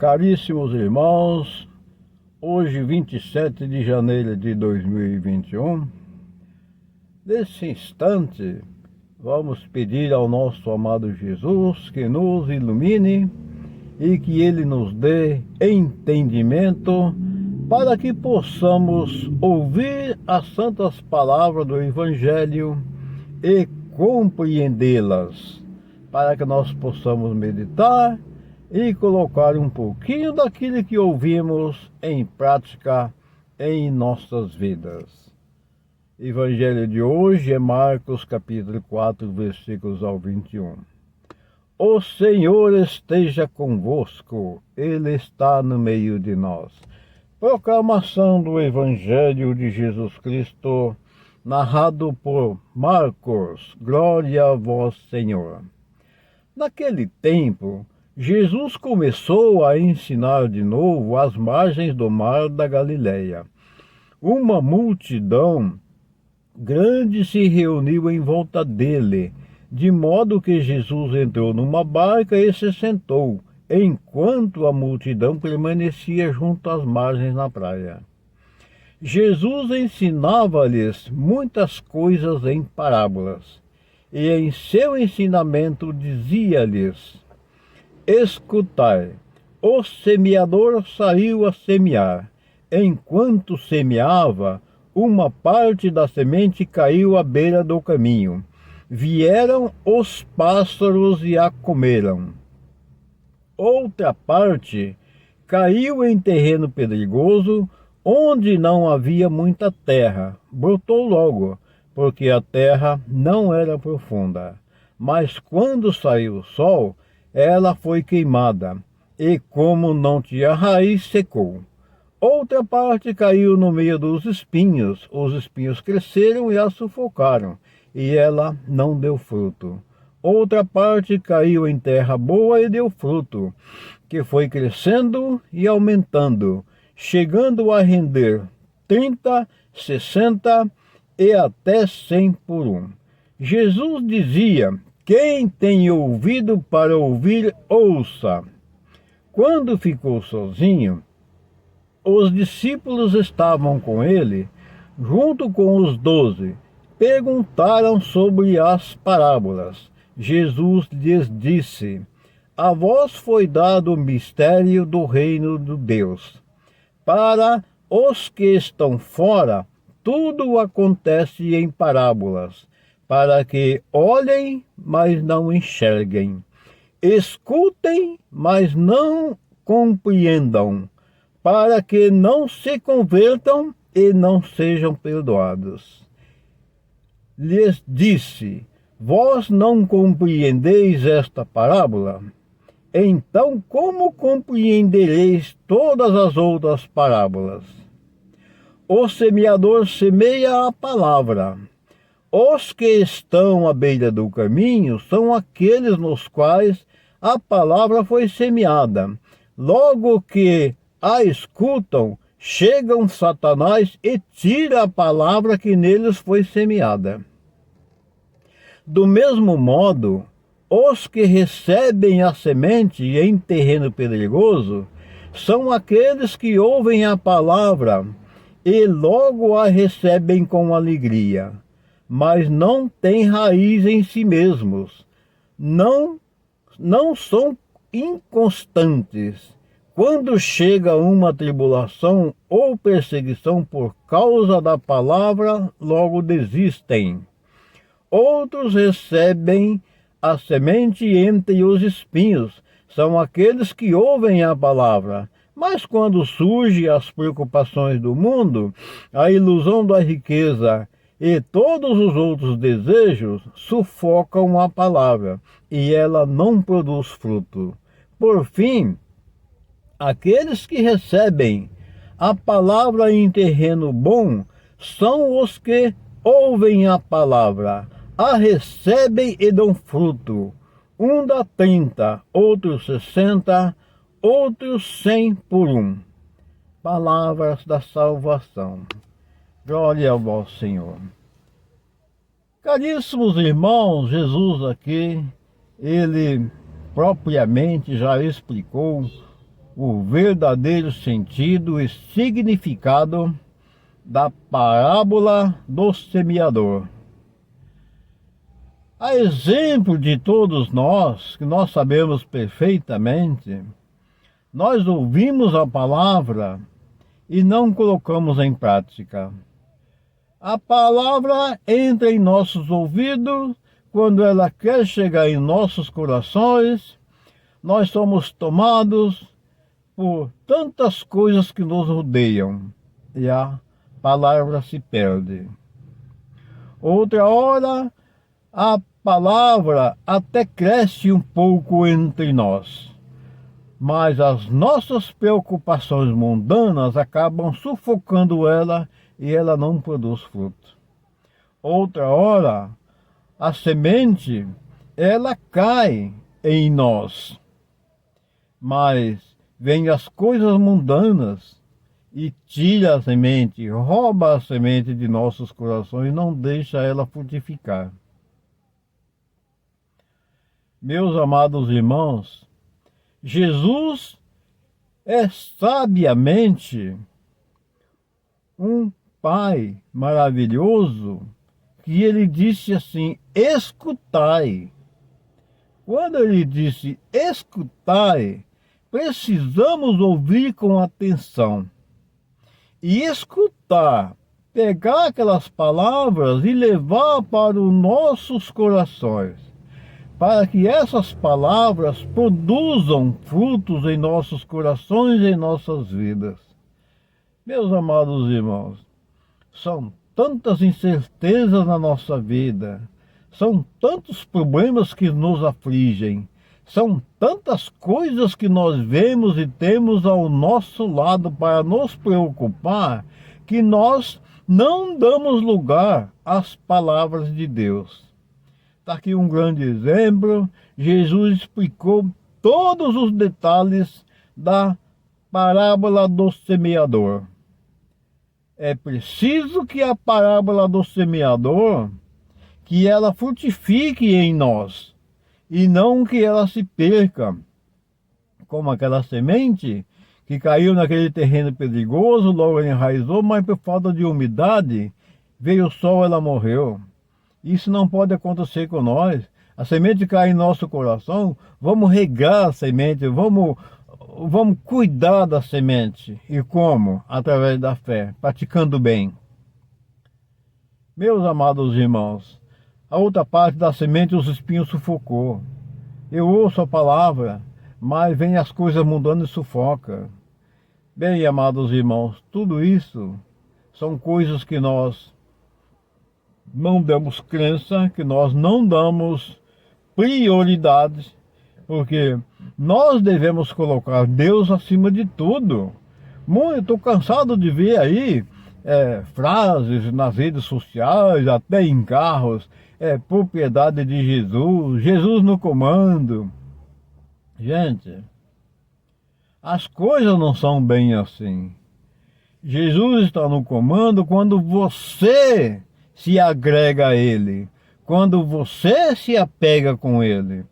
Caríssimos irmãos, hoje 27 de janeiro de 2021, nesse instante vamos pedir ao nosso amado Jesus que nos ilumine e que Ele nos dê entendimento para que possamos ouvir as santas palavras do Evangelho e compreendê-las, para que nós possamos meditar e colocar um pouquinho daquilo que ouvimos em prática em nossas vidas. O Evangelho de hoje é Marcos capítulo 4, versículos ao 21. O Senhor esteja convosco, Ele está no meio de nós. Proclamação do Evangelho de Jesus Cristo, narrado por Marcos. Glória a vós, Senhor. Naquele tempo, Jesus começou a ensinar de novo às margens do mar da Galileia. Uma multidão grande se reuniu em volta dele, de modo que Jesus entrou numa barca e se sentou, enquanto a multidão permanecia junto às margens na praia. Jesus ensinava-lhes muitas coisas em parábolas, e em seu ensinamento dizia-lhes: Escutai, o semeador saiu a semear. Enquanto semeava, uma parte da semente caiu à beira do caminho. Vieram os pássaros e a comeram. Outra parte caiu em terreno pedregoso, onde não havia muita terra. Brotou logo, porque a terra não era profunda. Mas quando saiu o sol, ela foi queimada, e como não tinha raiz, secou. Outra parte caiu no meio dos espinhos. Os espinhos cresceram e a sufocaram, e ela não deu fruto. Outra parte caiu em terra boa e deu fruto, que foi crescendo e aumentando, chegando a render 30, 60 e até 100 por um. Jesus dizia: quem tem ouvido para ouvir, ouça. Quando ficou sozinho, os discípulos estavam com ele, junto com os 12. Perguntaram sobre as parábolas. Jesus lhes disse: a vós foi dado o mistério do reino de Deus. Para os que estão fora, tudo acontece em parábolas, para que olhem, mas não enxerguem, escutem, mas não compreendam, para que não se convertam e não sejam perdoados. Lhes disse: vós não compreendeis esta parábola? Então como compreendereis todas as outras parábolas? O semeador semeia a palavra. Os que estão à beira do caminho são aqueles nos quais a palavra foi semeada. Logo que a escutam, chega Satanás e tira a palavra que neles foi semeada. Do mesmo modo, os que recebem a semente em terreno pedregoso são aqueles que ouvem a palavra e logo a recebem com alegria, mas não têm raiz em si mesmos, não são inconstantes. Quando chega uma tribulação ou perseguição por causa da palavra, logo desistem. Outros recebem a semente entre os espinhos, são aqueles que ouvem a palavra, mas quando surgem as preocupações do mundo, a ilusão da riqueza e todos os outros desejos sufocam a palavra, e ela não produz fruto. Por fim, aqueles que recebem a palavra em terreno bom são os que ouvem a palavra, a recebem e dão fruto. Um dá 30, outro 60, outros 100 por um. Palavras da salvação. Glória ao vosso Senhor. Caríssimos irmãos, Jesus aqui, ele propriamente já explicou o verdadeiro sentido e significado da parábola do semeador. A exemplo de todos nós, que nós sabemos perfeitamente, nós ouvimos a palavra e não colocamos em prática. A palavra entra em nossos ouvidos, quando ela quer chegar em nossos corações, nós somos tomados por tantas coisas que nos rodeiam e a palavra se perde. Outra hora, a palavra até cresce um pouco entre nós, mas as nossas preocupações mundanas acabam sufocando ela e ela não produz fruto. Outra hora, a semente, ela cai em nós, mas vem as coisas mundanas e tira a semente, rouba a semente de nossos corações e não deixa ela frutificar. Meus amados irmãos, Jesus é sabiamente um Pai maravilhoso, que ele disse assim: escutai. Quando ele disse escutai, precisamos ouvir com atenção. E escutar, pegar aquelas palavras e levar para os nossos corações, para que essas palavras produzam frutos em nossos corações e em nossas vidas. Meus amados irmãos, são tantas incertezas na nossa vida, são tantos problemas que nos afligem, são tantas coisas que nós vemos e temos ao nosso lado para nos preocupar, que nós não damos lugar às palavras de Deus. Está aqui um grande exemplo. Jesus explicou todos os detalhes da parábola do semeador. É preciso que a parábola do semeador, que ela frutifique em nós, e não que ela se perca, como aquela semente que caiu naquele terreno perigoso, logo ela enraizou, mas por falta de umidade, veio o sol, ela morreu. Isso não pode acontecer com nós. A semente cai em nosso coração, vamos regar a semente, vamos cuidar da semente. E como? Através da fé, praticando bem. Meus amados irmãos, a outra parte da semente os espinhos sufocou. Eu ouço a palavra, mas vem as coisas mudando e sufoca. Bem, amados irmãos, tudo isso são coisas que nós não damos crença, que nós não damos prioridade, porque nós devemos colocar Deus acima de tudo. Estou cansado de ver aí frases nas redes sociais, até em carros, propriedade de Jesus, Jesus no comando. Gente, as coisas não são bem assim. Jesus está no comando quando você se agrega a Ele, quando você se apega com Ele,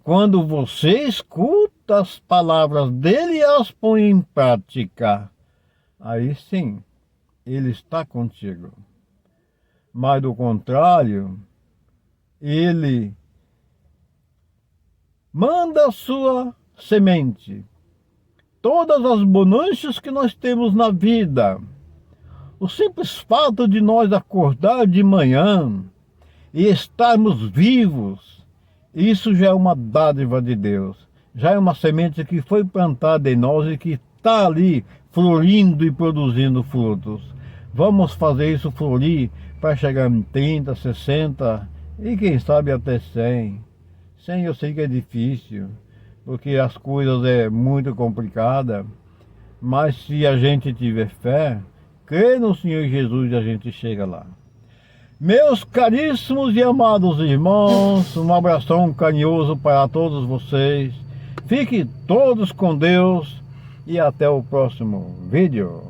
quando você escuta as palavras dEle e as põe em prática, aí sim, Ele está contigo. Mas do contrário, Ele manda a sua semente, todas as bonanças que nós temos na vida. O simples fato de nós acordar de manhã e estarmos vivos, isso já é uma dádiva de Deus. Já é uma semente que foi plantada em nós e que está ali florindo e produzindo frutos. Vamos fazer isso florir para chegar em 30, 60 e quem sabe até 100. 100 eu sei que é difícil, porque as coisas é muito complicada, mas se a gente tiver fé, crê no Senhor Jesus e a gente chega lá. Meus caríssimos e amados irmãos, um abração carinhoso para todos vocês. Fiquem todos com Deus e até o próximo vídeo.